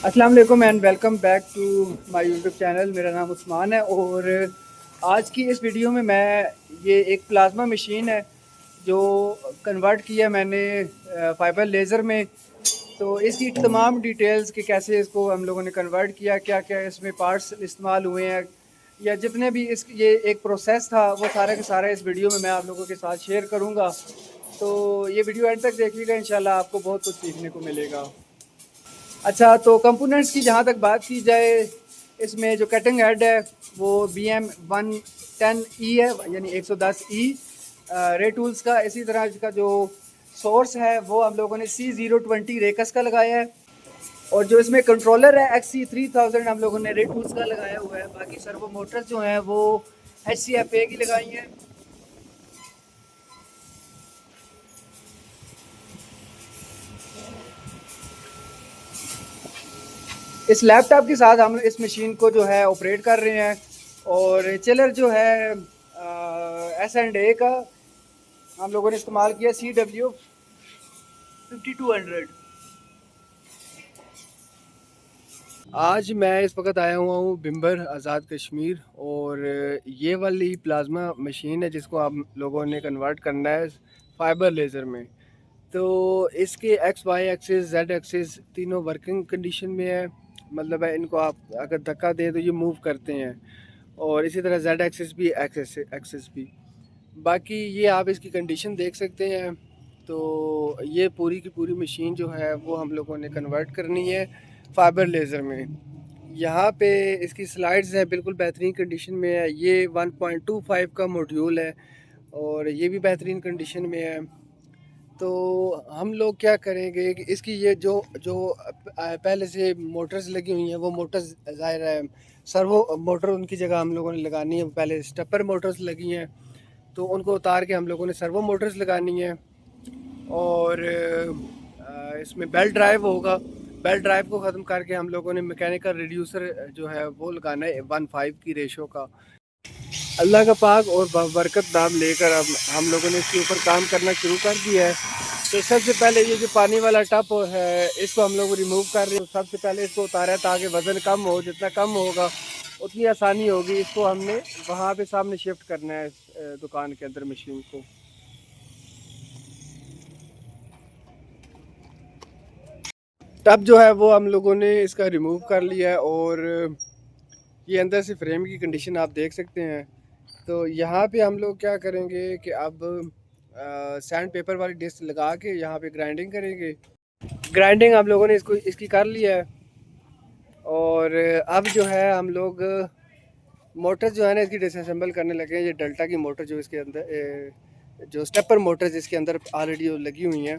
अस्सलाम वालेकुम and welcome back to my YouTube channel. मेरा नाम उस्मान है और आज की इस वीडियो में ये एक प्लाज्मा मशीन है जो कन्वर्ट किया मैंने फाइबर लेज़र में। तो इसकी तमाम डिटेल्स कि कैसे इसको हम लोगों ने कन्वर्ट किया, क्या क्या इसमें पार्ट्स इस्तेमाल हुए हैं या जितने भी ये एक प्रोसेस था वो सारा का सारा इस वीडियो में मैं आप लोगों के साथ शेयर करूँगा। तो ये वीडियो एंड तक देखिएगा, इंशाल्लाह आपको बहुत कुछ सीखने को मिलेगा। अच्छा, तो कंपोनेंट्स की जहाँ तक बात की जाए, इसमें जो कटिंग हेड है वो BM110E है, यानी 110E रे टूल्स का। इसी तरह इसका जो सोर्स है वो हम लोगों ने C020 रेकस का लगाया है, और जो इसमें कंट्रोलर है XC3000 हम लोगों ने रे टूल्स का लगाया हुआ है। बाकी सर्वो मोटर्स जो हैं वो HCFA की लगाई हैं। इस लैपटॉप के साथ हम इस मशीन को जो है ऑपरेट कर रहे हैं, और चिलर जो है S&A का हम लोगों ने इस्तेमाल किया CW5200। आज मैं इस वक्त आया हुआ हूँ बिम्बर आज़ाद कश्मीर, और ये वाली प्लाज्मा मशीन है जिसको आप लोगों ने कन्वर्ट करना है फाइबर लेज़र में। तो इसके XY एक्सिस Z एक्सिस तीनों वर्किंग कंडीशन में है, मतलब है इनको आप अगर धक्का दें तो ये मूव करते हैं, और इसी तरह Z एक्सिस भी एक्सिस भी। बाकी ये आप इसकी कंडीशन देख सकते हैं। तो ये पूरी की पूरी मशीन जो है वो हम लोगों ने कन्वर्ट करनी है फाइबर लेज़र में। यहाँ पे इसकी स्लाइड्स हैं, बिल्कुल बेहतरीन कंडीशन में है। ये 1.25 का मॉड्यूल है और ये भी बेहतरीन कंडीशन में है। तो हम लोग क्या करेंगे कि इसकी ये जो जो पहले से मोटर्स लगी हुई हैं वो मोटर्स ज़ाहिर है सर्वो मोटर उनकी जगह हम लोगों ने लगानी है। पहले स्टेपर मोटर्स लगी हैं तो उनको उतार के हम लोगों ने सर्वो मोटर्स लगानी है। और इसमें बेल्ट ड्राइव होगा। बेल्ट ड्राइव को ख़त्म करके हम लोगों ने मैकेनिकल रिड्यूसर जो है वो लगाना है 1:5 की रेशो का। अल्लाह का पाक और बरकत नाम लेकर अब हम लोगों ने इसके ऊपर काम करना शुरू कर दिया है। तो सबसे पहले ये जो पानी वाला टप है इसको हम लोग रिमूव कर रहे हैं। तो सबसे पहले इसको उतारा है ताकि वज़न कम हो, जितना कम होगा उतनी आसानी होगी। इसको हमने वहाँ पे सामने शिफ्ट करना है इस दुकान के अंदर मशीन को। टब जो है वो हम लोगों ने इसका रिमूव कर लिया है, और ये अंदर से फ्रेम की कंडीशन आप देख सकते हैं। तो यहाँ पे हम लोग क्या करेंगे कि अब सैंड पेपर वाली डिस्क लगा के यहाँ पे ग्राइंडिंग करेंगे। ग्राइंडिंग हम लोगों ने इसकी कर लिया है, और अब जो है हम लोग मोटर जो है ना इसकी डिसअसेंबल करने लगे हैं। ये डेल्टा की मोटर जो इसके अंदर जो स्टेपर मोटर जिसके अंदर ऑलरेडी लगी हुई हैं,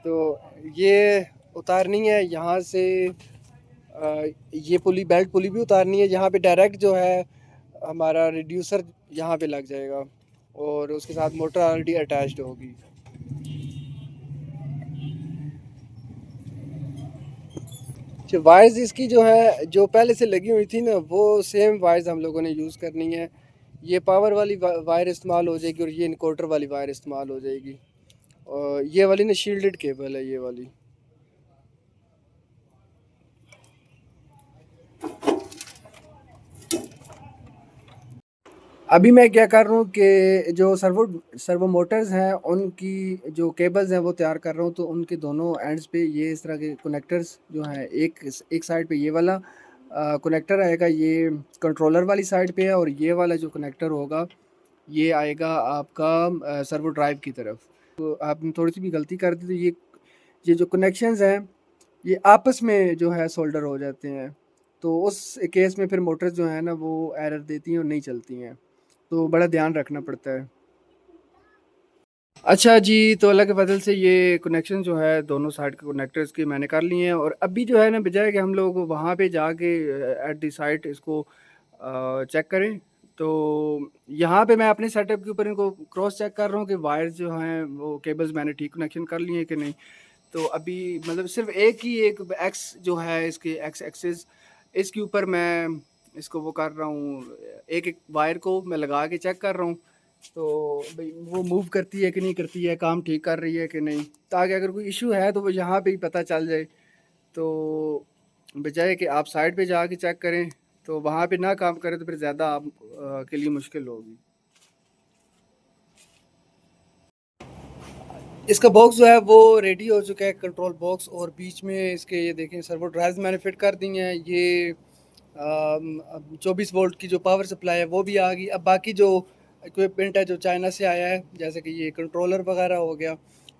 तो ये उतारनी है यहाँ से। ये पुली बेल्ट पुली भी उतारनी है। यहाँ पे डायरेक्ट जो है हमारा रिड्यूसर यहाँ पे लग जाएगा, और उसके साथ मोटर ऑलरेडी अटैच्ड होगी। अच्छा, वायर्स इसकी जो है जो पहले से लगी हुई थी ना वो सेम वायर्स हम लोगों ने यूज़ करनी है। ये पावर वाली वायर इस्तेमाल हो जाएगी, और ये इनकोटर वाली वायर इस्तेमाल हो जाएगी। और ये वाली ना शील्डेड केबल है ये वाली। अभी मैं क्या कर रहा हूँ कि जो सर्वो सर्वो मोटर्स हैं उनकी जो केबल्स हैं वो तैयार कर रहा हूँ। तो उनके दोनों एंड्स पे ये इस तरह के कनेक्टर्स जो हैं, एक साइड पे ये वाला कनेक्टर आएगा, ये कंट्रोलर वाली साइड पे है, और ये वाला जो कनेक्टर होगा ये आएगा आपका सर्वो ड्राइव की तरफ। तो आपने थोड़ी सी भी गलती कर दी तो ये जो कनेक्शंस हैं ये आपस में जो है सोल्डर हो जाते हैं। तो उस केस में फिर मोटर्स जो है ना वो एरर देती हैं और नहीं चलती हैं। तो बड़ा ध्यान रखना पड़ता है। अच्छा जी, तो अल्लाह के फजल से ये कनेक्शन जो है दोनों साइड के कनेक्टर्स की मैंने कर लिए हैं, और अभी जो है ना बजाय कि हम लोग वहाँ पे जाके एट द साइट इसको चेक करें, तो यहाँ पे मैं अपने सेटअप के ऊपर इनको क्रॉस चेक कर रहा हूँ कि वायर्स जो हैं वो केबल्स मैंने ठीक कनेक्शन कर लिए हैं कि नहीं। तो अभी मतलब सिर्फ एक एक्स जो है इसके एक्स एक्सिस इसके ऊपर मैं इसको वो कर रहा हूँ, एक एक वायर को मैं लगा के चेक कर रहा हूँ। तो भाई वो मूव करती है कि नहीं करती है, काम ठीक कर रही है कि नहीं, ताकि अगर कोई इशू है तो वो यहाँ पे ही पता चल जाए। तो बजाय कि आप साइट पे जाके चेक करें, तो वहाँ पे ना काम करें तो फिर ज़्यादा आप के लिए मुश्किल होगी। इसका बॉक्स जो है वो रेडी हो चुका है, कंट्रोल बॉक्स, और बीच में इसके ये देखें सर्वो ड्राइव्स मैंने फिट कर दी हैं। ये 24 वोल्ट की जो पावर सप्लाई है वो भी आ गई। अब बाकी जो इक्विपमेंट है जो चाइना से आया है, जैसे कि ये कंट्रोलर वगैरह हो गया,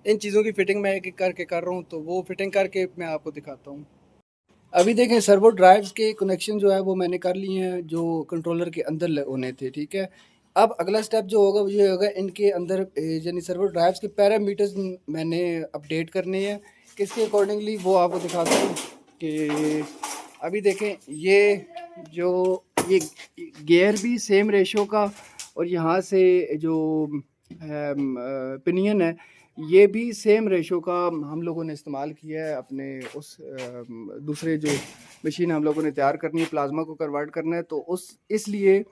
इन चीज़ों की फ़िटिंग मैं एक एक करके कर रहा हूँ, तो वो फिटिंग करके मैं आपको दिखाता हूँ। अभी देखें सर्वो ड्राइव्स के कनेक्शन जो है वो मैंने कर लिए हैं, जो कंट्रोलर के अंदर होने थे, ठीक है। अब अगला स्टेप जो होगा वो ये होगा, इनके अंदर यानी सर्वो ड्राइव्स के पैरामीटर्स मैंने अपडेट करने हैं। किसके अकॉर्डिंगली वो आपको दिखाता हूँ कि अभी देखें जो ये गियर भी सेम रेशो का, और यहाँ से जो पिनियन है ये भी सेम रेशो का हम लोगों ने इस्तेमाल किया है अपने उस दूसरे जो मशीन हम लोगों ने तैयार करनी है, प्लाज्मा को कन्वर्ट करना है, तो उस इसलिए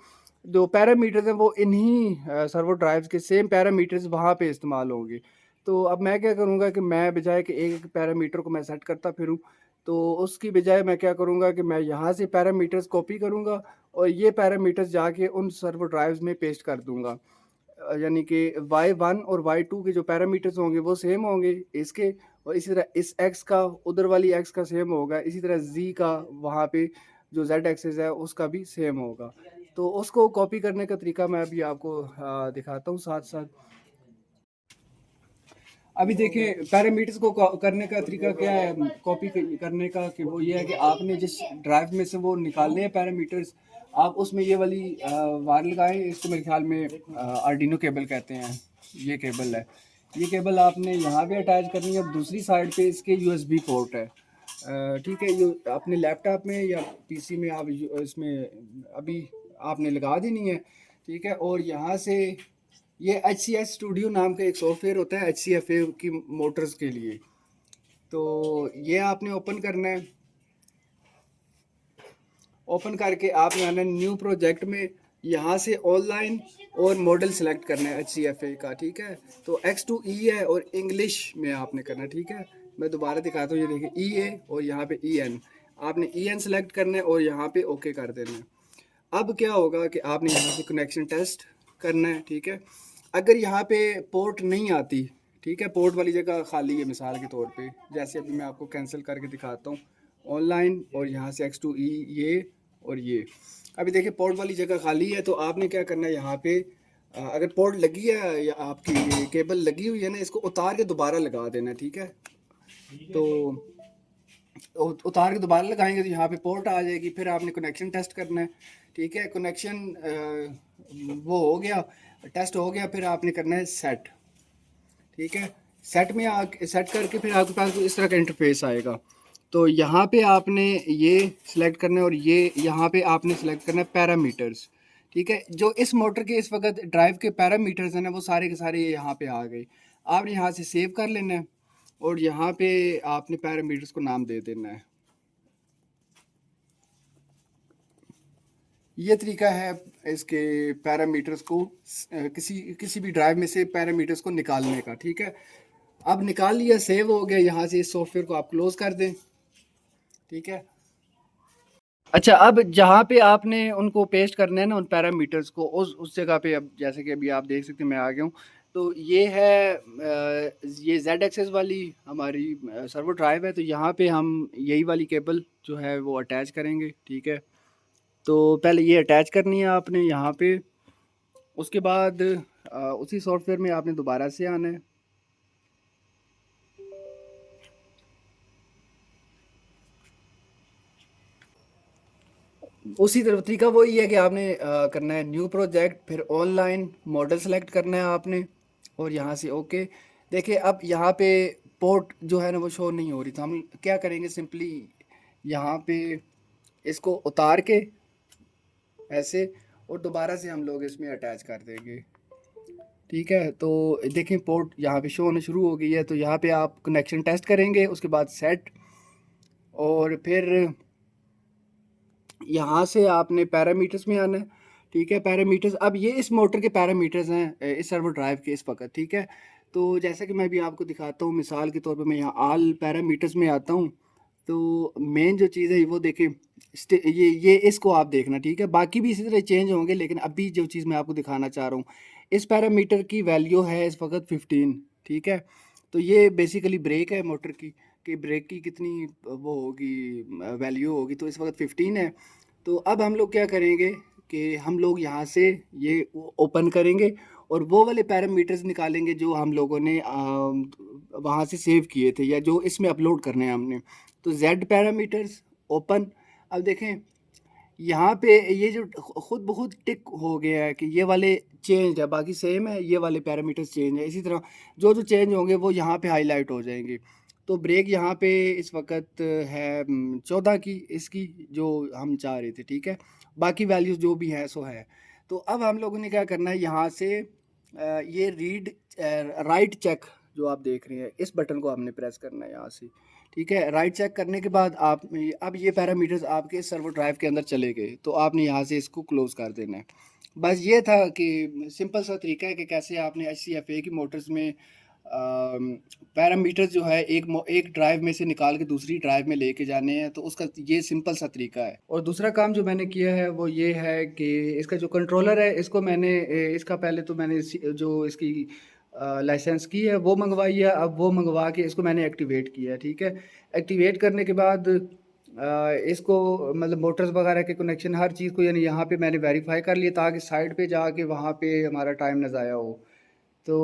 जो पैरामीटर्स हैं वो इन्हीं सर्वो ड्राइव्स के सेम पैरामीटर्स वहाँ पे इस्तेमाल होंगे। तो अब मैं क्या करूँगा कि मैं बजाय कि एक पैरामीटर को मैं सेट करता फिरूँ, तो उसकी बजाय मैं क्या करूँगा कि मैं यहाँ से पैरामीटर्स कॉपी करूँगा और ये पैरामीटर्स जाके उन सर्वो ड्राइव्स में पेस्ट कर दूँगा। यानी कि Y1 और Y2 के जो पैरामीटर्स होंगे वो सेम होंगे इसके, और इसी तरह इस x का उधर वाली x का सेम होगा, इसी तरह z का वहाँ पे जो z एक्सिस है उसका भी सेम होगा। तो उसको कॉपी करने का तरीका मैं अभी आपको दिखाता हूँ साथ साथ। अभी देखें पैरामीटर्स को करने का तरीका क्या है कॉपी करने का, कि वो ये है कि आपने जिस ड्राइव में से वो निकालने हैं पैरामीटर्स, आप उसमें ये वाली वायर लगाएं। इसको मेरे ख्याल में आर्डिनो केबल कहते हैं, ये केबल है। ये केबल आपने यहाँ पे अटैच करनी है, और दूसरी साइड पे इसके यूएसबी पोर्ट है। ठीक है, ये अपने लैपटॉप में या पीसी में आप इसमें अभी आपने लगा देनी है, ठीक है। और यहाँ से ये एच सी एस स्टूडियो नाम का एक सॉफ्टवेयर होता है एच सी एफ ए की मोटर्स के लिए, तो ये आपने ओपन करना है। ओपन करके आपने आना है न्यू प्रोजेक्ट में, यहाँ से ऑनलाइन और मॉडल सेलेक्ट करना है एच सी एफ ए का, ठीक है। तो X2E है और इंग्लिश में आपने करना है, ठीक है। मैं दोबारा दिखाता हूँ, ये देखिए EA और यहाँ पे EN, आपने EN सेलेक्ट करना है और यहाँ पे ओके कर देना है। अब क्या होगा कि आपने यहाँ से कनेक्शन टेस्ट करना है, ठीक है। अगर यहाँ पे पोर्ट नहीं आती, ठीक है, पोर्ट वाली जगह खाली है मिसाल के तौर पे, जैसे अभी मैं आपको कैंसिल करके दिखाता हूँ ऑनलाइन, और यहाँ से X2E ये और ये, अभी देखिए पोर्ट वाली जगह खाली है। तो आपने क्या करना है, यहाँ पे अगर पोर्ट लगी है या आपकी केबल लगी हुई है ना, इसको उतार के दोबारा लगा देना, ठीक है। तो उतार के दोबारा लगाएंगे तो यहाँ पे पोर्ट आ जाएगी। फिर आपने कनेक्शन टेस्ट करना है, ठीक है। कनेक्शन वो हो गया, टेस्ट हो गया, फिर आपने करना है सेट, ठीक है। सेट में सेट करके फिर आपके पास इस तरह का इंटरफेस आएगा। तो यहाँ पे आपने ये सिलेक्ट करना है, और ये यहाँ पे आपने सिलेक्ट करना है पैरामीटर्स, ठीक है। जो इस मोटर के इस वक्त ड्राइव के पैरामीटर्स हैं ना, वो सारे के सारे यहाँ पे आ गए। आपने यहाँ से सेव कर लेना है, और यहाँ पे आपने पैरामीटर्स को नाम दे देना है। ये तरीका है इसके पैरामीटर्स को किसी किसी भी ड्राइव में से पैरामीटर्स को निकालने का, ठीक है। अब निकाल लिया, सेव हो गया, यहाँ से इस सॉफ्टवेयर को आप क्लोज कर दें, ठीक है। अच्छा, अब जहाँ पे आपने उनको पेस्ट करना है ना उन पैरामीटर्स को, उस जगह पे, अब जैसे कि अभी आप देख सकते हैं मैं आ गया हूँ। तो ये है ये जेड एक्सेस वाली हमारी सर्वो ड्राइव है। तो यहाँ पे हम यही वाली केबल जो है वो अटैच करेंगे, ठीक है। तो पहले ये अटैच करनी है आपने यहाँ पे, उसके बाद उसी सॉफ्टवेयर में आपने दोबारा से आना है। उसी तरह तरीका वही है कि आपने करना है न्यू प्रोजेक्ट, फिर ऑनलाइन मॉडल सेलेक्ट करना है आपने, और यहाँ से ओके। देखिए अब यहाँ पे पोर्ट जो है ना वो शो नहीं हो रही, तो हम क्या करेंगे, सिंपली यहाँ पे इसको उतार के ऐसे, और दोबारा से हम लोग इसमें अटैच कर देंगे, ठीक है। तो देखें पोर्ट यहाँ पे शो होना शुरू हो गई है। तो यहाँ पे आप कनेक्शन टेस्ट करेंगे, उसके बाद सेट, और फिर यहाँ से आपने पैरामीटर्स में आना है, ठीक है। पैरामीटर्स, अब ये इस मोटर के पैरामीटर्स हैं इस सर्वो ड्राइव के इस वक्त, ठीक है। तो जैसे कि मैं भी आपको दिखाता हूँ, मिसाल के तौर पे मैं यहाँ ऑल पैरामीटर्स में आता हूँ, तो मेन जो चीज़ है वो देखें, ये इसको आप देखना, ठीक है। बाकी भी इसी तरह चेंज होंगे, लेकिन अभी जो चीज़ मैं आपको दिखाना चाह रहा हूँ, इस पैरामीटर की वैल्यू है इस वक्त 15, ठीक है। तो ये बेसिकली ब्रेक है मोटर की, कि ब्रेक की कितनी वो होगी, वैल्यू होगी, तो इस वक्त 15 है। तो अब हम लोग क्या करेंगे कि हम लोग यहाँ से ये ओपन करेंगे और वो वाले पैरामीटर्स निकालेंगे जो हम लोगों ने वहाँ से सेव किए थे, या जो इसमें अपलोड करने हैं हमने। तो जेड पैरामीटर्स ओपन। अब देखें यहाँ पे ये जो खुद ब खुद टिक हो गया है कि ये वाले चेंज है, बाकी सेम है, ये वाले पैरामीटर्स चेंज है। इसी तरह जो जो चेंज होंगे वो यहाँ पे हाईलाइट हो जाएंगे। तो ब्रेक यहाँ पे इस वक्त है 14 की, इसकी जो हम चाह रहे थे, ठीक है। बाकी वैल्यूज़ जो भी है सो है। तो अब हम लोगों ने क्या करना है, यहाँ से ये रीड राइट चेक जो आप देख रहे हैं, इस बटन को हमने प्रेस करना है यहाँ से, ठीक है। राइट चेक करने के बाद आप अब ये पैरामीटर्स आपके सर्वर ड्राइव के अंदर चले गए, तो आपने यहाँ से इसको क्लोज कर देना है। बस ये था कि सिंपल सा तरीका है कि कैसे आपने HCFA की मोटर्स में पैरामीटर्स जो है एक ड्राइव में से निकाल के दूसरी ड्राइव में लेके जाने हैं। तो उसका ये सिंपल सा तरीका है। और दूसरा काम जो मैंने किया है वो ये है कि इसका जो कंट्रोलर है, इसको मैंने इसका पहले तो मैंने जो इसकी लाइसेंस की है वो मंगवाई है। अब वो मंगवा के इसको मैंने एक्टिवेट किया है, ठीक है। एक्टिवेट करने के बाद इसको मतलब मोटर्स वगैरह के कनेक्शन हर चीज़ को यानी यहाँ पे मैंने वेरीफाई कर लिया, ताकि साइड पे जाके वहाँ पे हमारा टाइम ना ज़ाया हो। तो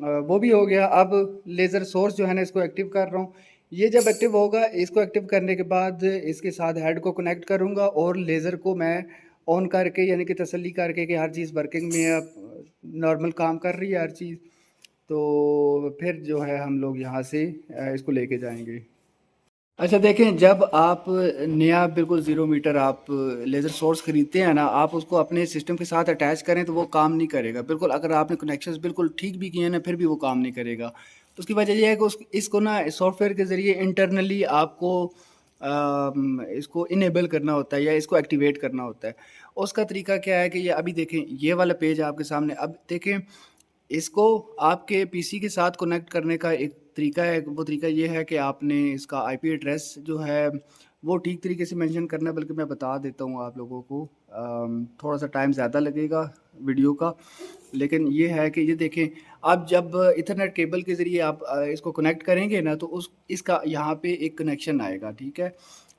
वो भी हो गया। अब लेज़र सोर्स जो है ना, इसको एक्टिव कर रहा हूँ। ये जब एक्टिव होगा, इसको एक्टिव करने के बाद इसके साथ हेड को कनेक्ट करूँगा और लेज़र को मैं ऑन करके यानी कि तसल्ली करके कि हर चीज़ वर्किंग में है, अब नॉर्मल काम कर रही है हर चीज़। तो फिर जो है हम लोग यहाँ से इसको लेके जाएंगे। अच्छा देखें, जब आप नया बिल्कुल 0 मीटर आप लेज़र सोर्स ख़रीदते हैं ना, आप उसको अपने सिस्टम के साथ अटैच करें तो वो काम नहीं करेगा बिल्कुल। अगर आपने कनेक्शंस बिल्कुल ठीक भी किए हैं ना, फिर भी वो काम नहीं करेगा। तो उसकी वजह ये है कि इसको ना सॉफ्टवेयर के ज़रिए इंटरनली आपको इसको इनेबल करना होता है या इसको एक्टिवेट करना होता है। उसका तरीका क्या है कि ये अभी देखें, ये वाला पेज आपके सामने। अब देखें, इसको आपके पीसी के साथ कनेक्ट करने का एक तरीका है। वो तरीका ये है कि आपने इसका आईपी एड्रेस जो है वो ठीक तरीके से मेंशन करना है, बल्कि मैं बता देता हूँ आप लोगों को। थोड़ा सा टाइम ज़्यादा लगेगा वीडियो का, लेकिन ये है कि ये देखें, आप जब इथरनेट केबल के ज़रिए आप इसको कनेक्ट करेंगे ना, तो इसका यहाँ पे एक कनेक्शन आएगा, ठीक है।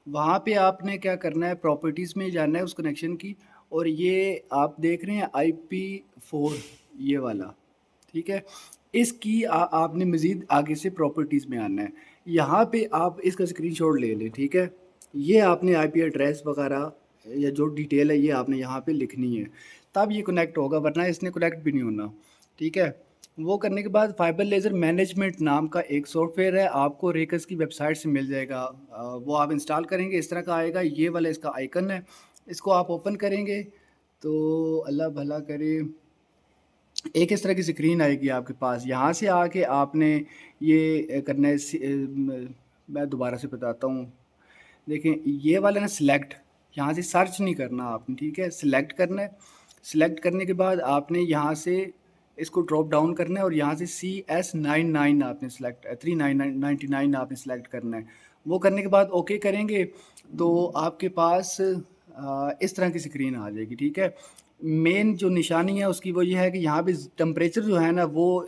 वहाँ पे आपने क्या करना है, प्रॉपर्टीज़ में जाना है उस कनेक्शन की, और ये आप देख रहे हैं IP4 ये वाला, ठीक है। इसकी आपने मज़ीद आगे से प्रॉपर्टीज़ में आना है। यहाँ पे आप इसका स्क्रीनशॉट ले लें, ठीक है। ये आपने आईपी एड्रेस वगैरह या जो डिटेल है ये आपने यहाँ पे लिखनी है, तब ये कनेक्ट होगा, वरना इसने कनेक्ट भी नहीं होना, ठीक है। वो करने के बाद फाइबर लेज़र मैनेजमेंट नाम का एक सॉफ्टवेयर है, आपको रेकस की वेबसाइट से मिल जाएगा। वो आप इंस्टॉल करेंगे, इस तरह का आएगा, ये वाला इसका आइकन है। इसको आप ओपन करेंगे तो अल्लाह भला करे, एक इस तरह की स्क्रीन आएगी आपके पास। यहाँ से आके आपने ये करना है। मैं दोबारा से बताता हूँ। देखें, ये वाला ना सिलेक्ट, यहाँ से सर्च नहीं करना आपने, ठीक है। सिलेक्ट करना है। सिलेक्ट करने के बाद आपने यहाँ से इसको ड्रॉप डाउन करना है और यहाँ से CS99 आपने सेलेक्ट 3999 आपने सेलेक्ट करना है। वो करने के बाद ओके करेंगे तो आपके पास इस तरह की स्क्रीन आ जाएगी, ठीक है। मेन जो निशानी है उसकी वो ये है कि यहाँ पे टेम्परेचर जो है ना वो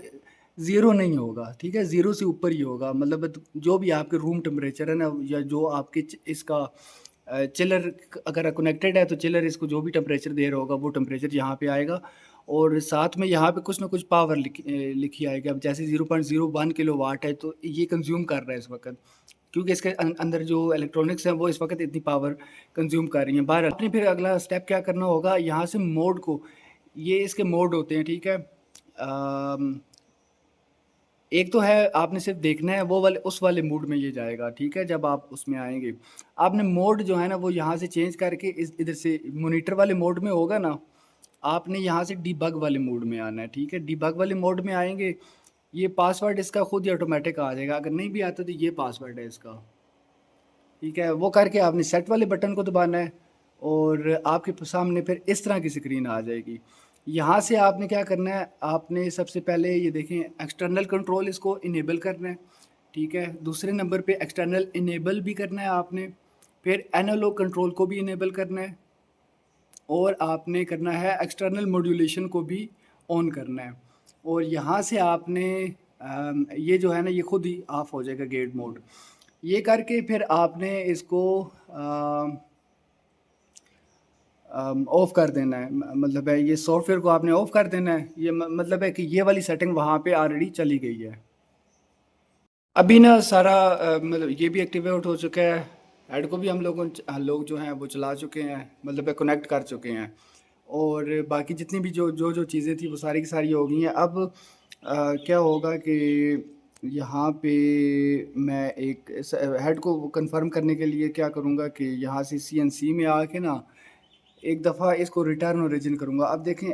ज़ीरो नहीं होगा, ठीक है। ज़ीरो से ऊपर ही होगा, मतलब जो भी आपके रूम टेम्परेचर है ना, या जो आपके इसका चिलर अगर कनेक्टेड है तो चिलर इसको जो भी टेम्परेचर दे रहा होगा वो टेम्परेचर यहाँ पे आएगा। और साथ में यहाँ पे कुछ ना कुछ पावर लिखी आएगी। अब जैसे 0.01 किलोवाट है, तो ये कंज्यूम कर रहा है इस वक्त, क्योंकि इसके अंदर जो इलेक्ट्रॉनिक्स हैं वो इस वक्त इतनी पावर कंज्यूम कर रही हैं। बाहर आपने फिर अगला स्टेप क्या करना होगा, यहाँ से मोड को, ये इसके मोड होते हैं, ठीक है। एक तो है आपने सिर्फ देखना है, वो वाले उस वाले मोड में ये जाएगा, ठीक है। जब आप उसमें आएंगे, आपने मोड जो है ना वो यहाँ से चेंज करके इधर से मॉनिटर वाले मोड में होगा ना, आपने यहाँ से डीबग वाले मोड में आना है, ठीक है। डीबग वाले मोड में आएंगे, ये पासवर्ड इसका खुद ही ऑटोमेटिक आ जाएगा। अगर नहीं भी आता तो ये पासवर्ड है इसका, ठीक है। वो करके आपने सेट वाले बटन को दबाना है और आपके सामने फिर इस तरह की स्क्रीन आ जाएगी। यहाँ से आपने क्या करना है, आपने सबसे पहले ये देखें एक्सटर्नल कंट्रोल इसको इनेबल करना है, ठीक है। दूसरे नंबर पे एक्सटर्नल इनेबल भी करना है आपने, फिर एनालॉग कंट्रोल को भी इनेबल करना है, और आपने करना है एक्सटर्नल मॉड्यूलेशन को भी ऑन करना है। और यहाँ से आपने ये जो है ना, ये खुद ही ऑफ हो जाएगा गेट मोड। ये करके फिर आपने इसको ऑफ कर देना है, मतलब है ये सॉफ्टवेयर को आपने ऑफ कर देना है। ये मतलब है कि ये वाली सेटिंग वहाँ पे ऑलरेडी चली गई है। अभी ना सारा मतलब ये भी एक्टिवेट हो चुका है। ऐड को भी हम लोग जो हैं वो चला चुके हैं, मतलब है कनेक्ट कर चुके हैं। और बाकी जितनी भी जो चीज़ें थी वो सारी की सारी हो गई हैं। अब क्या होगा कि यहाँ पे मैं एक हेड को कंफर्म करने के लिए क्या करूँगा कि यहाँ से CNC में आके ना एक दफ़ा इसको रिटर्न ओरिजिन करूँगा। अब देखें,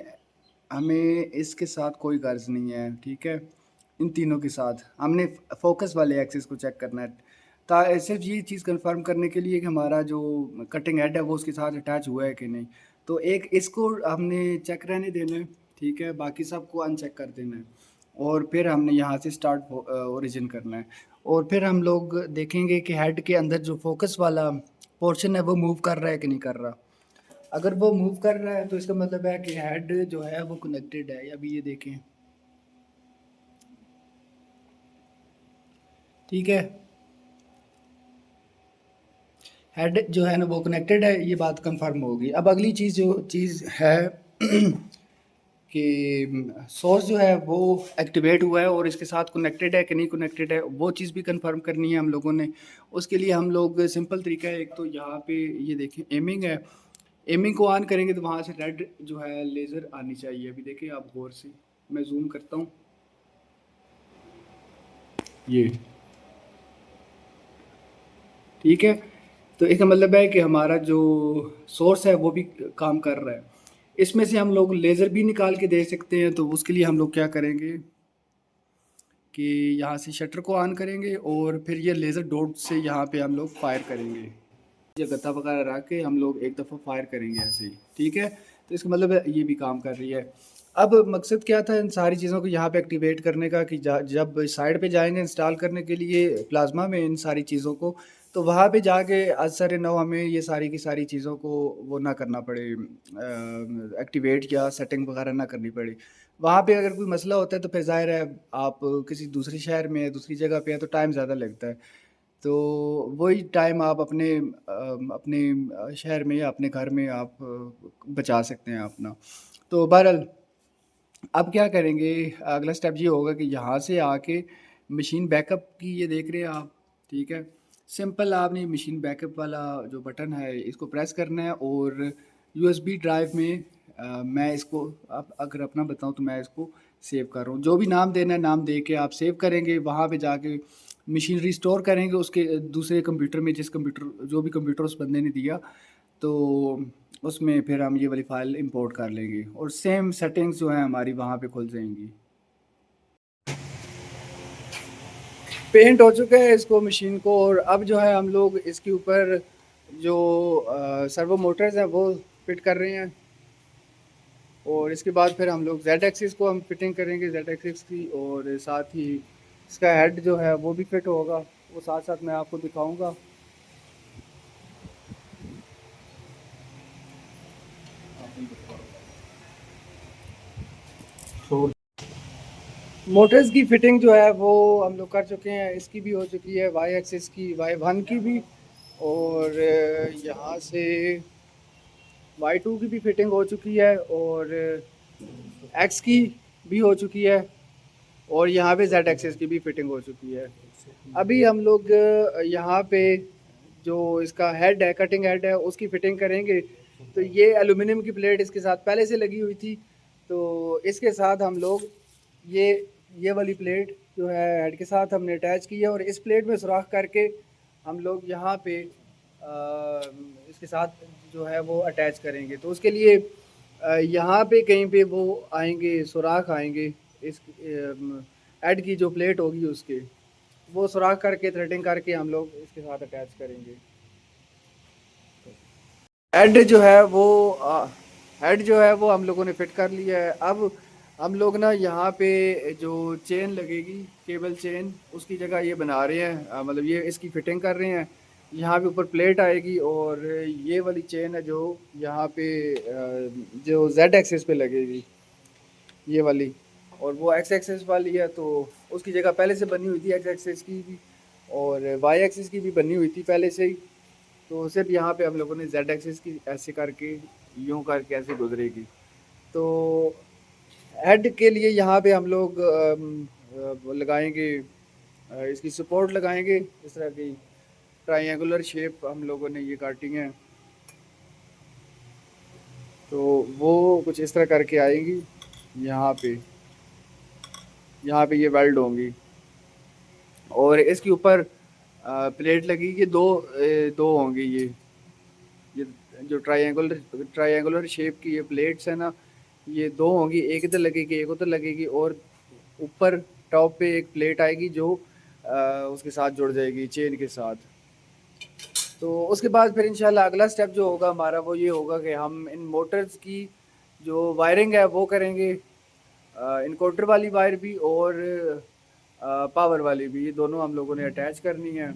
हमें इसके साथ कोई गर्ज नहीं है, ठीक है। इन तीनों के साथ हमने फोकस वाले एक्सिस को चेक करना है, सिर्फ ये चीज़ कंफर्म करने के लिए कि हमारा जो कटिंग हेड है वो उसके साथ अटैच हुआ है कि नहीं। तो एक इसको हमने चेक रहने देना है, ठीक है, बाकी सबको अनचेक कर देना है। और फिर हमने यहाँ से स्टार्ट ओरिजिन करना है। और फिर हम लोग देखेंगे कि हेड के अंदर जो फोकस वाला पोर्शन है वो मूव कर रहा है कि नहीं कर रहा। अगर वो मूव कर रहा है तो इसका मतलब है कि हेड जो है वो कनेक्टेड है। अभी ये देखें, ठीक है, हेड जो है ना वो कनेक्टेड है, ये बात कंफर्म होगी। अब अगली चीज़ है कि सोर्स जो है वो एक्टिवेट हुआ है और इसके साथ कनेक्टेड है कि नहीं कनेक्टेड है, वो चीज़ भी कंफर्म करनी है हम लोगों ने। उसके लिए हम लोग सिंपल तरीका है, एक तो यहाँ पे ये देखें एमिंग है, एमिंग को ऑन करेंगे तो वहाँ से रेड जो है लेज़र आनी चाहिए। अभी देखिए आप गौर से, मैं जूम करता हूँ, ये ठीक है। तो इसका मतलब है कि हमारा जो सोर्स है वो भी काम कर रहा है। इसमें से हम लोग लेज़र भी निकाल के दे सकते हैं। तो उसके लिए हम लोग क्या करेंगे कि यहाँ से शटर को ऑन करेंगे और फिर ये लेज़र डॉट से यहाँ पे हम लोग फायर करेंगे। ये गत्ता वगैरह रख के हम लोग एक दफ़ा फायर करेंगे ऐसे ही, ठीक है। तो इसका मतलब है ये भी काम कर रही है। अब मकसद क्या था इन सारी चीज़ों को यहाँ पे एक्टिवेट करने का कि जब साइड पे जाएंगे इंस्टॉल करने के लिए प्लाज्मा में इन सारी चीज़ों को, तो वहाँ पे जाके असर नौ हमें ये सारी की सारी चीज़ों को वो ना करना पड़े, एक्टिवेट या सेटिंग वगैरह ना करनी पड़े। वहाँ पे अगर कोई मसला होता है तो फिर ज़ाहिर है आप किसी दूसरे शहर में दूसरी जगह पे हैं तो टाइम ज़्यादा लगता है। तो वही टाइम आप अपने शहर में या अपने घर में आप बचा सकते हैं अपना। तो बहरहाल अब क्या करेंगे, अगला स्टेप ये होगा कि यहाँ से आके मशीन बैकअप की ये देख रहे हैं आप, ठीक है। सिंपल आपने मशीन बैकअप वाला जो बटन है इसको प्रेस करना है और USB ड्राइव में मैं इसको अब अगर अपना बताऊँ तो मैं इसको सेव कर रहा हूँ। जो भी नाम देना है नाम दे के आप सेव करेंगे, वहाँ पे जाके मशीन रिस्टोर करेंगे उसके दूसरे कंप्यूटर में, जो भी कंप्यूटर उस बंदे ने दिया, तो उसमें फिर हम ये वाली फ़ाइल इंपोर्ट कर लेंगे और सेम सेटिंग्स जो हैं हमारी वहाँ पे खुल जाएंगी। पेंट हो चुका है इसको मशीन को, और अब जो है हम लोग इसके ऊपर जो सर्वो मोटर्स हैं वो फिट कर रहे हैं। और इसके बाद फिर हम लोग जेड एक्सिस को हम फिटिंग करेंगे, जेड एक्सिस की, और साथ ही इसका हेड जो है वो भी फिट होगा, वो साथ साथ मैं आपको दिखाऊंगा। मोटर्स की फिटिंग जो है वो हम लोग कर चुके हैं, इसकी भी हो चुकी है, वाई एक्सिस की, Y1 की भी, और यहाँ से Y2 की भी फिटिंग हो चुकी है, और एक्स की भी हो चुकी है, और यहाँ पे जेड एक्सिस की भी फिटिंग हो चुकी है। अभी हम लोग यहाँ पे जो इसका हेड है, कटिंग हेड है, उसकी फिटिंग करेंगे। तो ये एलुमिनियम की प्लेट इसके साथ पहले से लगी हुई थी, तो इसके साथ हम लोग ये ये वाली प्लेट जो है हेड के साथ हमने अटैच की है, और इस प्लेट में सुराख करके हम लोग यहाँ पे इसके साथ जो है वो अटैच करेंगे। तो उसके लिए यहाँ पे कहीं पे वो आएंगे, सुराख आएंगे इस हेड की जो प्लेट होगी उसके, वो सुराख करके थ्रेडिंग करके हम लोग इसके साथ अटैच करेंगे। हेड जो है वो हेड जो है वो हम लोगों ने फिट कर लिया है। अब हम लोग ना यहाँ पे जो चेन लगेगी, केबल चेन, उसकी जगह ये बना रहे हैं, मतलब ये इसकी फिटिंग कर रहे हैं। यहाँ पे ऊपर प्लेट आएगी और ये वाली चेन है जो यहाँ पे जो जेड एक्सिस पे लगेगी, ये वाली। और वो एक्स एक्सिस वाली है तो उसकी जगह पहले से बनी हुई थी एक्स एक्सिस की भी, और वाई एक्सिस की भी बनी हुई थी पहले से ही। तो सिर्फ यहाँ पे हम लोगों ने जेड एक्सिस की ऐसे करके, यूं करके ऐसे गुजरेगी। तो हेड के लिए यहाँ पे हम लोग वो लगाएंगे, इसकी सपोर्ट लगाएंगे इस तरह की ट्रायंगुलर शेप हम लोगों ने ये काटी है। तो वो कुछ इस तरह करके आएंगी। यहाँ पे यहाँ पे ये वेल्ड होंगी और इसके ऊपर प्लेट लगेगी, दो होंगी ये जो ट्रायंगुलर शेप की ये प्लेट्स है ना, ये दो होंगी, एक इधर लगेगी एक उधर लगेगी, और ऊपर टॉप पे एक प्लेट आएगी जो उसके साथ जुड़ जाएगी चेन के साथ। तो उसके बाद फिर इंशाल्लाह अगला स्टेप जो होगा हमारा वो ये होगा कि हम इन मोटर्स की जो वायरिंग है वो करेंगे, इनकोटर वाली वायर भी और पावर वाली भी, ये दोनों हम लोगों ने अटैच करनी है।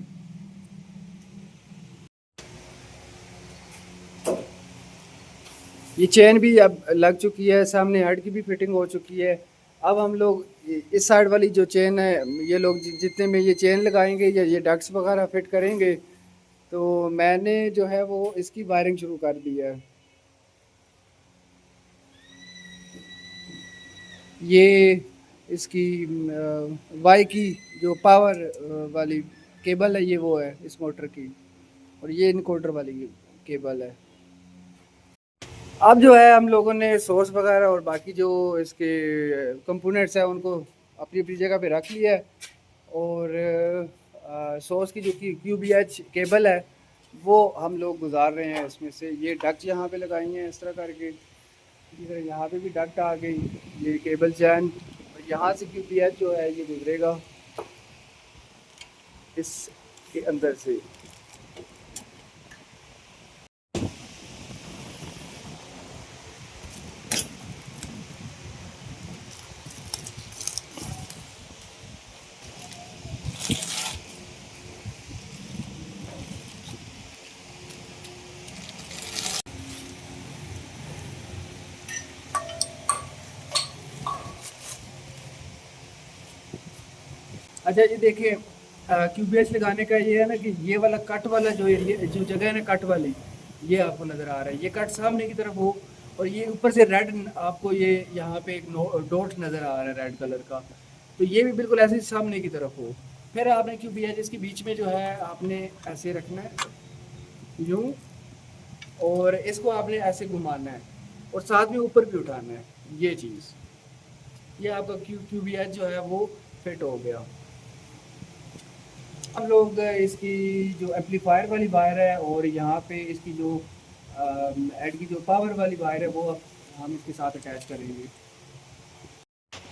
ये चेन भी अब लग चुकी है, सामने हेड की भी फिटिंग हो चुकी है। अब हम लोग इस साइड वाली जो चेन है, ये लोग जितने में ये चेन लगाएंगे या ये डक्स वगैरह फिट करेंगे, तो मैंने जो है वो इसकी वायरिंग शुरू कर दी है। ये इसकी वाई की जो पावर वाली केबल है, ये वो है इस मोटर की, और ये इनकोडर वाली केबल है। अब जो है हम लोगों ने सोर्स वगैरह और बाकी जो इसके कंपोनेंट्स हैं उनको अपनी अपनी जगह पे रख लिया है। और सोर्स की जो क्यू बी एच केबल है वो हम लोग गुजार रहे हैं इसमें से। ये डक्ट यहाँ पे लगाई हैं इस तरह करके, इधर यहाँ पे भी डक्ट आ गई, ये केबल चैन, और यहाँ से क्यू बी एच जो है ये गुजरेगा इसके अंदर से। अच्छा ये देखिए, क्यूबीएच लगाने का ये है ना कि ये वाला कट वाला जो एरिया जो जगह है ना कट वाली, ये आपको नज़र आ रहा है, ये कट सामने की तरफ हो, और ये ऊपर से रेड आपको ये यहाँ पे एक डॉट नज़र आ रहा है रेड कलर का, तो ये भी बिल्कुल ऐसे ही सामने की तरफ हो। फिर आपने क्यूबीएच इसके बीच में जो है आपने ऐसे रखना है, यूँ, और इसको आपने ऐसे घुमाना है और साथ में ऊपर भी उठाना है, ये चीज़, ये आपका क्यूबीएच जो है वो फिट हो गया। हम लोग इसकी जो एम्पलीफायर वाली वायर है और यहाँ पे इसकी जो एड की जो पावर वाली वायर है वो हम इसके साथ अटैच करेंगे।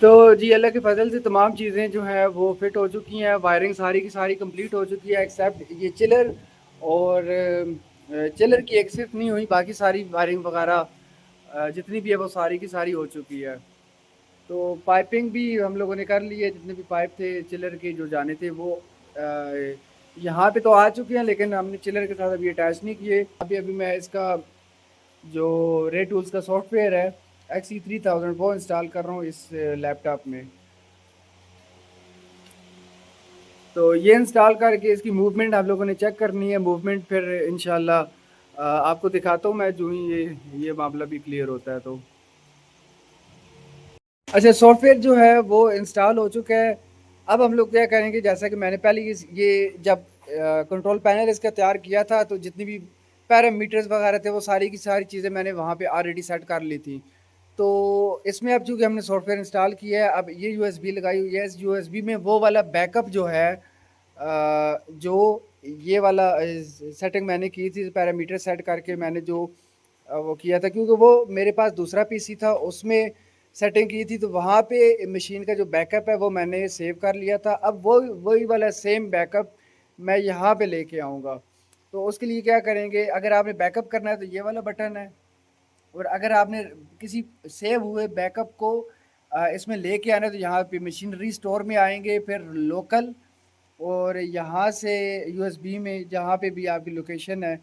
तो जी अल्लाह के फजल से तमाम चीज़ें जो हैं वो फिट हो चुकी हैं, वायरिंग सारी की सारी कंप्लीट हो चुकी है एक्सेप्ट ये चिलर, और चिलर की एक सिर्फ नहीं हुई, बाकी सारी वायरिंग वगैरह जितनी भी है वो सारी की सारी हो चुकी है। तो पाइपिंग भी हम लोगों ने कर ली है, जितने भी पाइप थे चिलर के जो जाने थे वो यहाँ पे तो आ चुके हैं, लेकिन हमने चिलर के साथ अभी अटैच नहीं किए। अभी अभी मैं इसका जो रे टूल्स का सॉफ्टवेयर है XE3000 वो इंस्टॉल कर रहा हूँ इस लैपटॉप में। तो ये इंस्टॉल करके इसकी मूवमेंट आप लोगों ने चेक करनी है, मूवमेंट फिर इंशाल्लाह आपको दिखाता हूँ मैं जो ही ये मामला भी क्लियर होता है। तो अच्छा सॉफ्टवेयर जो है वो इंस्टॉल हो चुका है। अब हम लोग क्या करेंगे, जैसा कि मैंने पहले ये जब कंट्रोल पैनल इसका तैयार किया था तो जितनी भी पैरामीटर्स वगैरह थे वो सारी की सारी चीज़ें मैंने वहाँ पे ऑलरेडी सेट कर ली थी। तो इसमें अब चूँकि हमने सॉफ्टवेयर इंस्टॉल किया है, अब ये यूएसबी लगाई हुई है, इस यूएसबी में वो वाला बैकअप जो है जो ये वाला सेटिंग मैंने की थी, पैरामीटर सेट करके मैंने जो वो किया था, क्योंकि वो मेरे पास दूसरा पीसी था उसमें सेटिंग की थी, तो वहाँ पे मशीन का जो बैकअप है वो मैंने सेव कर लिया था। अब वो वही वाला सेम बैकअप मैं यहाँ पे लेके आऊँगा। तो उसके लिए क्या करेंगे, अगर आपने बैकअप करना है तो ये वाला बटन है, और अगर आपने किसी सेव हुए बैकअप को इसमें लेके आना है तो यहाँ पे मशीनरी स्टोर में आएँगे, फिर लोकल, और यहाँ से यूएसबी में जहाँ पे भी आपकी लोकेशन है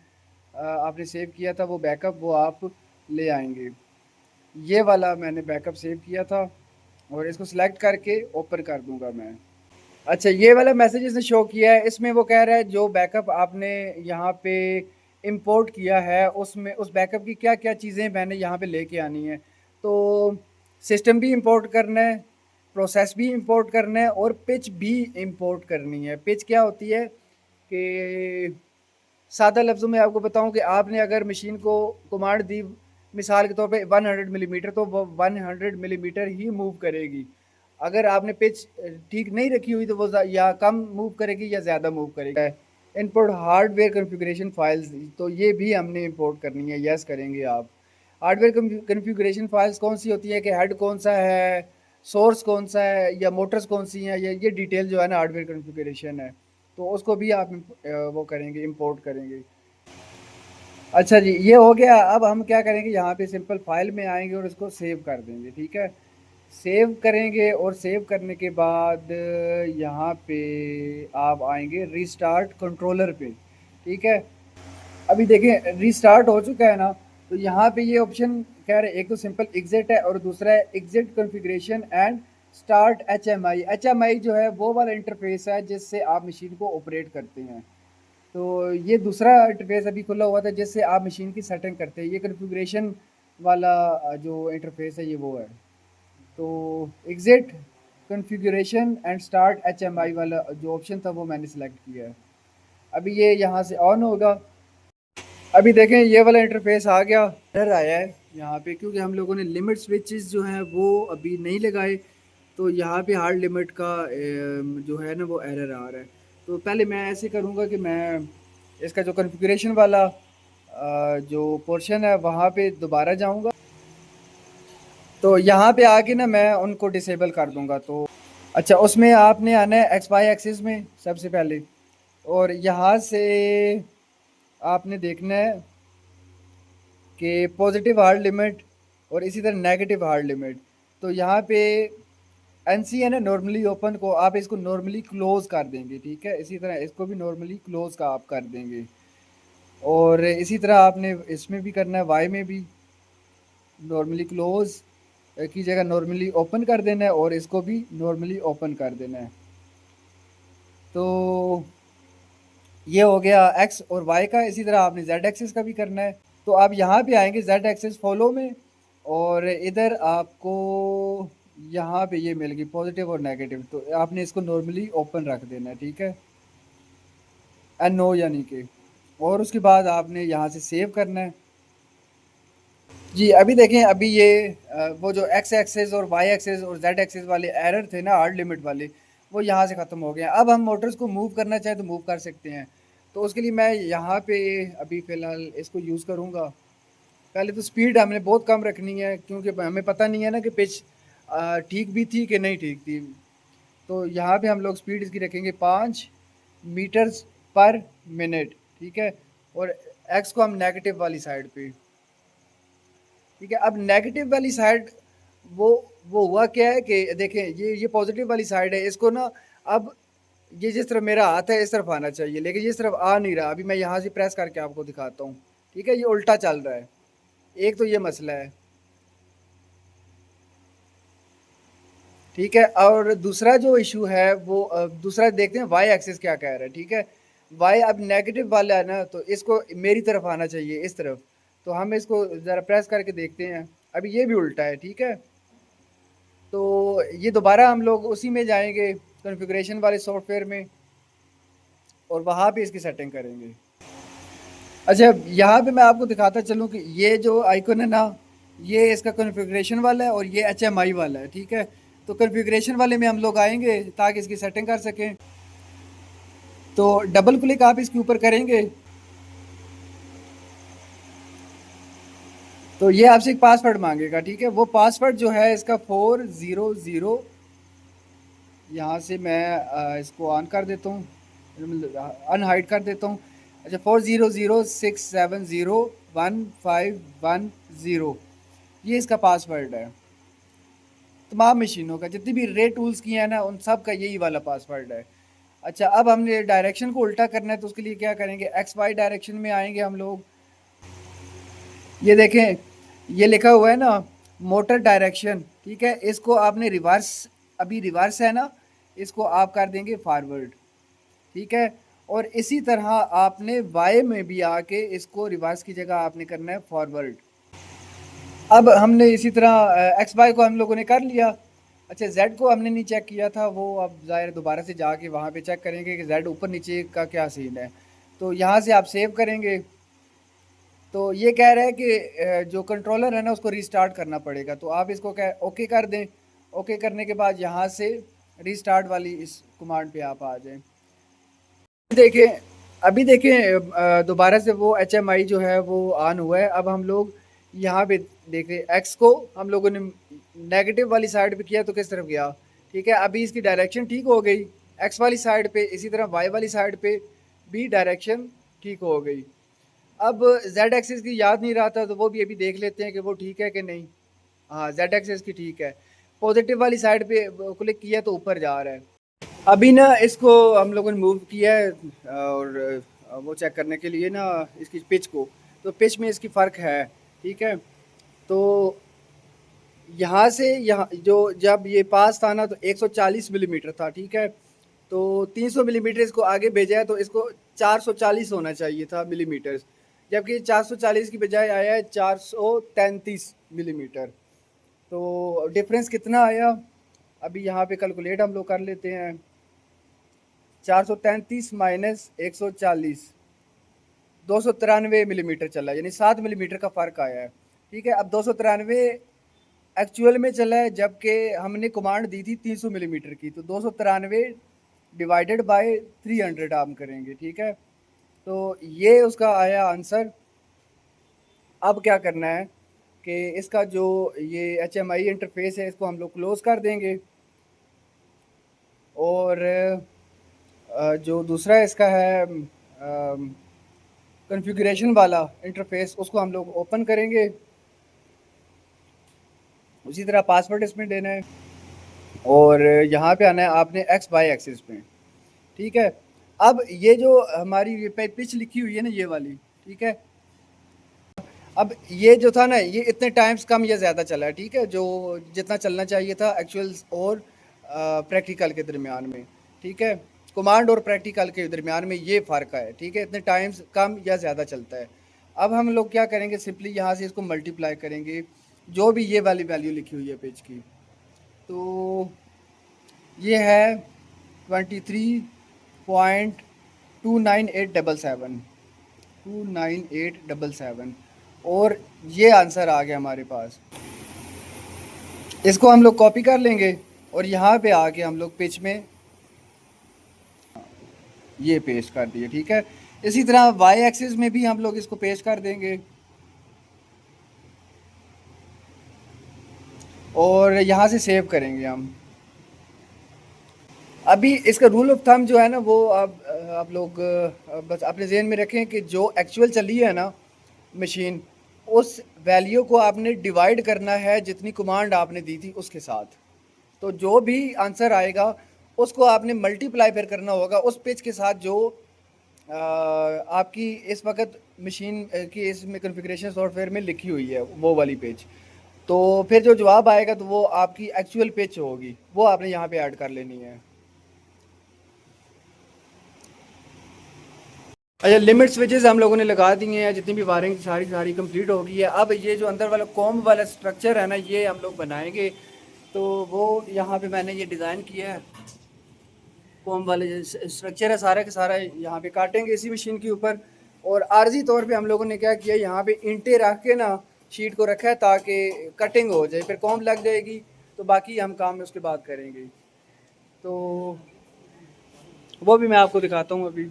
आपने सेव किया था वो बैकअप वो आप ले आएँगे। ये वाला मैंने बैकअप सेव किया था और इसको सिलेक्ट करके ओपन कर दूँगा मैं। अच्छा, ये वाला मैसेज इसने शो किया है, इसमें वो कह रहा है जो बैकअप आपने यहाँ पे इंपोर्ट किया है उसमें उस बैकअप की क्या-क्या चीज़ें मैंने यहाँ पे लेके आनी है। तो सिस्टम भी इंपोर्ट करना है, प्रोसेस भी इंपोर्ट करना है और पिच भी इंपोर्ट करनी है। पिच क्या होती है कि सादा लफ्ज़ों में आपको बताऊँ कि आपने अगर मशीन को कमांड दी मिसाल के तौर पे 100 मिलीमीटर, तो वो 100 मिलीमीटर ही मूव करेगी। अगर आपने पिच ठीक नहीं रखी हुई तो वो या कम मूव करेगी या ज़्यादा मूव करेगी। इनपुट हार्डवेयर कॉन्फ़िगरेशन फाइल्स, तो ये भी हमने इंपोर्ट करनी है, यस करेंगे आप। हार्डवेयर कॉन्फ़िगरेशन फाइल्स कौन सी होती है कि हेड कौन सा है, सोर्स कौन सा है या मोटर्स कौन सी हैं, ये डिटेल जो है ना हार्डवेयर कॉन्फ़िगरेशन है, तो उसको भी आप वो करेंगे, इंपोर्ट करेंगे। अच्छा जी, ये हो गया। अब हम क्या करेंगे, यहाँ पे सिंपल फाइल में आएँगे और इसको सेव कर देंगे, ठीक है? सेव करेंगे और सेव करने के बाद यहाँ पे आप आएँगे रीस्टार्ट कंट्रोलर पे, ठीक है? अभी देखें रीस्टार्ट हो चुका है ना, तो यहाँ पे ये ऑप्शन कह रहे हैं, एक तो सिंपल एग्जिट है और दूसरा है exit configuration and start HMI. HMI जो है वो वाला इंटरफ़ेस है जिससे आप मशीन को ऑपरेट करते हैं। तो ये दूसरा इंटरफ़ेस अभी खुला हुआ था जिससे आप मशीन की सेटिंग करते हैं। ये कॉन्फ़िगरेशन वाला जो इंटरफ़ेस है ये वो है। तो exit configuration and start HMI वाला जो ऑप्शन था वो मैंने सेलेक्ट किया है। अभी ये यहाँ से ऑन होगा। अभी देखें ये वाला इंटरफ़ेस आ गया। एरर आया है यहाँ पे क्योंकि हम लोगों ने लिमिट स्विचेस जो हैं वो अभी नहीं लगाए, तो यहाँ पे हार्ड लिमिट का जो है ना वो एरर आ रहा है। तो पहले मैं ऐसे करूँगा कि मैं इसका जो कॉन्फ़िगरेशन वाला जो पोर्शन है वहाँ पे दोबारा जाऊँगा। तो यहाँ पे आके ना मैं उनको डिसेबल कर दूँगा। तो अच्छा, उसमें आपने आना है एक्स वाई एक्सिस में सबसे पहले, और यहाँ से आपने देखना है कि पॉजिटिव हार्ड लिमिट और इसी तरह नेगेटिव हार्ड लिमिट। तो यहाँ पे एनसी है ना नॉर्मली ओपन को आप इसको नॉर्मली क्लोज कर देंगे, ठीक है? इसी तरह इसको भी नॉर्मली क्लोज का आप कर देंगे और इसी तरह आपने इसमें भी करना है, वाई में भी नॉर्मली क्लोज की जगह नॉर्मली ओपन कर देना है और इसको भी नॉर्मली ओपन कर देना है। तो ये हो गया एक्स और वाई का। इसी तरह आपने जेड एक्सिस का भी करना है। तो आप यहाँ पे आएंगे जेड एक्सिस फॉलो में और इधर आपको यहाँ पे ये मिल गई पॉजिटिव और नेगेटिव, तो आपने इसको नॉर्मली ओपन रख देना है, ठीक है? एन नो यानी कि, और उसके बाद आपने यहाँ से सेव करना है। जी, अभी देखें अभी ये वो जो एक्स एक्सिस और वाई एक्सिस और जेड एक्सिस वाले एरर थे ना हार्ड लिमिट वाले, वो यहाँ से ख़त्म हो गए हैं। अब हम मोटर्स को मूव करना चाहें तो मूव कर सकते हैं। तो उसके लिए मैं यहाँ पे अभी फ़िलहाल इसको यूज़ करूँगा। पहले तो स्पीड हमने बहुत कम रखनी है क्योंकि हमें पता नहीं है ना कि पिच ठीक भी थी कि नहीं ठीक थी। तो यहाँ पे हम लोग स्पीड इसकी रखेंगे 5 मीटर्स पर मिनट, ठीक है? और एक्स को हम नेगेटिव वाली साइड पे, ठीक है? अब नेगेटिव वाली साइड वो वो हुआ क्या है कि देखें ये पॉजिटिव वाली साइड है, इसको ना अब ये जिस तरफ मेरा हाथ है इस तरफ आना चाहिए लेकिन ये इस तरफ आ नहीं रहा। अभी मैं यहाँ से प्रेस करके आपको दिखाता हूँ, ठीक है? ये उल्टा चल रहा है। एक तो ये मसला है, ठीक है? और दूसरा जो इशू है वो दूसरा देखते हैं वाई एक्सिस क्या कह रहा है, ठीक है? वाई अब नेगेटिव वाला है ना, तो इसको मेरी तरफ आना चाहिए इस तरफ। तो हम इसको ज़रा प्रेस करके देखते हैं। अभी ये भी उल्टा है, ठीक है? तो ये दोबारा हम लोग उसी में जाएंगे कॉन्फ़िगरेशन वाले सॉफ्टवेयर में और वहाँ पे इसकी सेटिंग करेंगे। अच्छा, यहाँ पे मैं आपको दिखाता चलूँ कि ये जो आइकन है ना, ये इसका कॉन्फ़िगरेशन वाला है और ये एचएमआई वाला है, ठीक है? तो कॉन्फ़िगरेशन वाले में हम लोग आएंगे ताकि इसकी सेटिंग कर सकें। तो डबल क्लिक आप इसके ऊपर करेंगे तो ये आपसे एक पासवर्ड मांगेगा, ठीक है? वो पासवर्ड जो है इसका 400, यहाँ से मैं इसको ऑन कर देता हूँ, अनहाइड कर देता हूँ। अच्छा, 40067015110, ये इसका पासवर्ड है। तमाम मशीनों का, जितनी भी रे टूल्स की हैं ना, उन सब का यही वाला पासवर्ड है। अच्छा, अब हमने डायरेक्शन को उल्टा करना है, तो उसके लिए क्या करेंगे, एक्स वाई डायरेक्शन में आएंगे हम लोग। ये देखें, ये लिखा हुआ है ना मोटर डायरेक्शन, ठीक है, इसको आपने रिवर्स, अभी रिवर्स है ना, इसको आप कर देंगे फॉरवर्ड, ठीक है। और इसी तरह आपने वाई में भी आके इसको रिवर्स की जगह आपने करना है फॉरवर्ड। अब हमने इसी तरह एक्स वाई को हम लोगों ने कर लिया। अच्छा, जेड को हमने नहीं चेक किया था, वो अब ज़ाहिर दोबारा से जाके वहाँ पे चेक करेंगे कि जेड ऊपर नीचे का क्या सीन है। तो यहाँ से आप सेव करेंगे, तो ये कह रहा है कि जो कंट्रोलर है ना उसको रीस्टार्ट करना पड़ेगा, तो आप इसको कह ओके कर दें। ओके करने के बाद यहाँ से रीस्टार्ट वाली इस कमांड पे आप आ जाएं। देखें, अभी देखें दोबारा से वो एच एम आई जो है वो ऑन हुआ है। अब हम लोग यहाँ पे देखें, एक्स को हम लोगों ने नेगेटिव वाली साइड पे किया तो किस तरफ गया, ठीक है। अभी इसकी डायरेक्शन ठीक हो गई एक्स वाली साइड पे, इसी तरह वाई वाली साइड पे भी डायरेक्शन ठीक हो गई। अब जेड एक्सिस की याद नहीं रहा था, तो वो भी अभी देख लेते हैं कि वो ठीक है कि नहीं। हाँ, जेड एक्सिस की ठीक है। पॉजिटिव वाली साइड पे क्लिक किया तो ऊपर जा रहा है। अभी ना इसको हम लोगों ने मूव किया है और वो चेक करने के लिए ना इसकी पिच को, तो पिच में इसकी फ़र्क है, ठीक है। तो यहाँ से यहाँ जो जब ये पास था ना तो 140 मिलीमीटर था, ठीक है। तो 300 मिलीमीटर इसको आगे भेजा है, तो इसको 440 होना चाहिए था मिलीमीटर, जबकि 440 की बजाय आया है 433 मिलीमीटर। तो डिफरेंस कितना आया, अभी यहाँ पे कैलकुलेट हम लोग कर लेते हैं। 433 माइनस 140, 293 मिलीमीटर चला, यानी 7 मिलीमीटर का फ़र्क आया है, ठीक है। अब 293 एक्चुअल में चला है, जबकि हमने कमांड दी थी 300 मिलीमीटर की, तो 293 डिवाइडेड बाय 300 हम करेंगे, ठीक है। तो ये उसका आया आंसर। अब क्या करना है कि इसका जो ये एच एम आई इंटरफेस है इसको हम लोग क्लोज़ कर देंगे, और जो दूसरा इसका है कॉन्फ़िगरेशन वाला इंटरफेस, उसको हम लोग ओपन करेंगे। उसी तरह पासवर्ड इसमें देना है, और यहाँ पे आना है आपने एक्स वाई एक्सिस पे, ठीक है। अब ये जो हमारी ये पिच लिखी हुई है ना ये वाली, ठीक है। अब ये जो था ना ये इतने टाइम्स कम या ज़्यादा चला है, ठीक है, जो जितना चलना चाहिए था एक्चुअल्स और प्रैक्टिकल के दरमियान में, ठीक है। कमांड और प्रैक्टिकल के दरमियान में ये फ़र्क है, ठीक है, इतने टाइम्स कम या ज़्यादा चलता है। अब हम लोग क्या करेंगे, सिंपली यहाँ से इसको मल्टीप्लाई करेंगे, जो भी ये वाली वैल्यू लिखी हुई है पेज की। तो ये है 23.29877, 29877, और ये आंसर आ गया हमारे पास। इसको हम लोग कॉपी कर लेंगे और यहाँ पे आके हम लोग पिच में ये पेस्ट कर दिए, ठीक है। इसी तरह वाई एक्सिस में भी हम लोग इसको पेस्ट कर देंगे, और यहाँ से सेव करेंगे हम। अभी इसका रूल ऑफ थंब जो है ना वो आप लोग बस अपने जहन में रखें कि जो एक्चुअल चली है ना मशीन, उस वैल्यू को आपने डिवाइड करना है जितनी कमांड आपने दी थी उसके साथ। तो जो भी आंसर आएगा उसको आपने मल्टीप्लाई फिर करना होगा उस पेज के साथ जो आपकी इस वक्त मशीन की इसमें कॉन्फ़िगरेशन सॉफ्टवेयर में लिखी हुई है वो वाली पेज। तो फिर जो जवाब आएगा तो वो आपकी एक्चुअल पेज होगी, वो आपने यहाँ पे ऐड कर लेनी है। अच्छा, लिमिट स्विचेस हम लोगों ने लगा दी हैं, जितनी भी वायरिंग सारी सारी कंप्लीट हो गई है। अब ये जो अंदर वाला कॉम वाला स्ट्रक्चर है ना ये हम लोग बनाएंगे, तो वो यहाँ पे मैंने ये डिज़ाइन किया है। कॉम वाले स्ट्रक्चर है सारा का सारा यहाँ पे काटेंगे इसी मशीन के ऊपर, और आर्जी तौर पे हम लोगों ने क्या किया, यहाँ पे ईंटें रख के ना शीट को रखा है ताकि कटिंग हो जाए, फिर कॉम लग जाएगी, तो बाकी हम काम उसके बाद करेंगे। तो वो भी मैं आपको दिखाता हूँ अभी।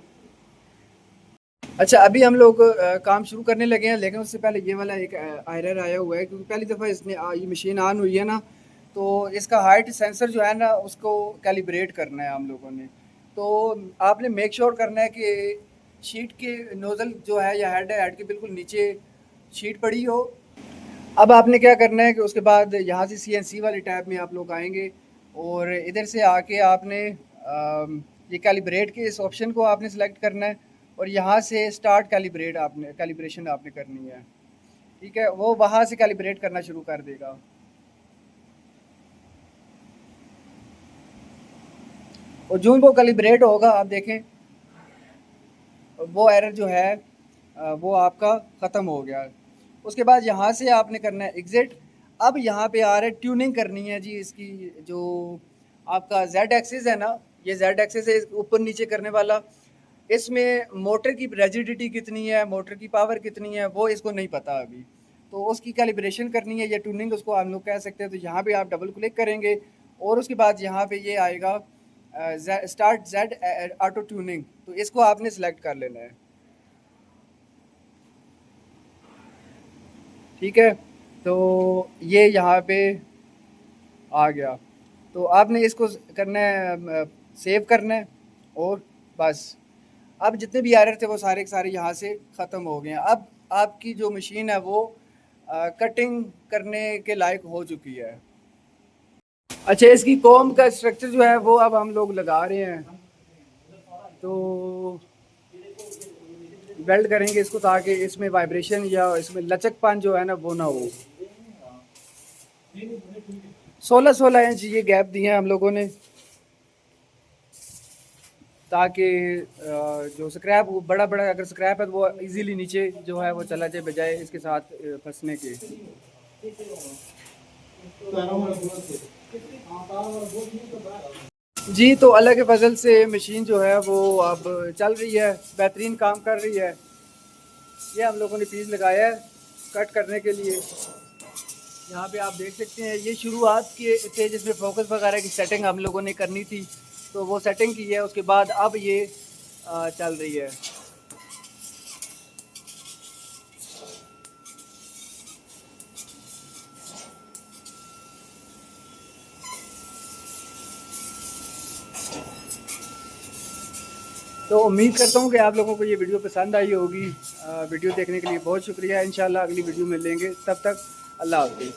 अच्छा, अभी हम लोग काम शुरू करने लगे हैं, लेकिन उससे पहले ये वाला एक एरर आया हुआ है, क्योंकि पहली दफ़ा इसने ये मशीन ऑन हुई है ना, तो इसका हाइट सेंसर जो है ना उसको कैलिब्रेट करना है हम लोगों ने। तो आपने मेक श्योर करना है कि शीट के नोज़ल जो है या हेड है, हेड के बिल्कुल नीचे शीट पड़ी हो, अब आपने क्या करना है कि उसके बाद यहाँ से CNC वाले टैब में आप लोग आएंगे और इधर से आके आपने ये कैलिब्रेट के इस ऑप्शन को आपने सेलेक्ट करना है और यहाँ से स्टार्ट कैलिब्रेशन आपने करनी है। ठीक है, वो वहाँ से कैलिब्रेट करना शुरू कर देगा। और जो वो कैलिब्रेट होगा आप देखें वो एरर जो है वो आपका ख़त्म हो गया। उसके बाद यहाँ से आपने करना है एग्ज़िट। अब यहाँ पे आ रहा है ट्यूनिंग करनी है जी इसकी, जो आपका जेड एक्सिस है ना, ये जेड एक्सिस है ऊपर नीचे करने वाला। इसमें मोटर की रिजिडिटी कितनी है, मोटर की पावर कितनी है, वो इसको नहीं पता अभी, तो उसकी कैलिब्रेशन करनी है या ट्यूनिंग उसको हम लोग कह सकते हैं। तो यहाँ पे आप डबल क्लिक करेंगे और उसके बाद यहाँ पे ये आएगा स्टार्ट जेड ऑटो ट्यूनिंग, तो इसको आपने सेलेक्ट कर लेना है। ठीक है, तो ये यहाँ पे आ गया, तो आपने इसको करना है सेव करना है और बस। अब जितने भी एरर थे वो सारे के सारे यहाँ से ख़त्म हो गए हैं। अब आपकी जो मशीन है वो कटिंग करने के लायक हो चुकी है। अच्छा, इसकी कॉम का स्ट्रक्चर जो है वो अब हम लोग लगा रहे हैं, तो वेल्ड करेंगे इसको ताकि इसमें वाइब्रेशन या इसमें लचकपन जो है ना वो ना हो। 16-16 इंच ये गैप दिए हैं हम लोगों ने ताकि जो स्क्रैप बड़ा बड़ा अगर स्क्रैप है तो वो इजीली नीचे जो है वो चला जाए बजाय इसके साथ फंसने के। जी, तो अल्लाह के फजल से मशीन जो है वो अब चल रही है, बेहतरीन काम कर रही है। ये हम लोगों ने पीस लगाया है कट करने के लिए। यहाँ पे आप देख सकते हैं ये शुरुआत के थे जिसमें फोकस वगैरह की सेटिंग हम लोगों ने करनी थी, तो वो सेटिंग की है। उसके बाद अब ये चल रही है। तो उम्मीद करता हूँ कि आप लोगों को ये वीडियो पसंद आई होगी। वीडियो देखने के लिए बहुत शुक्रिया। इंशाल्लाह अगली वीडियो में लेंगे, तब तक अल्लाह हाफ़िज़।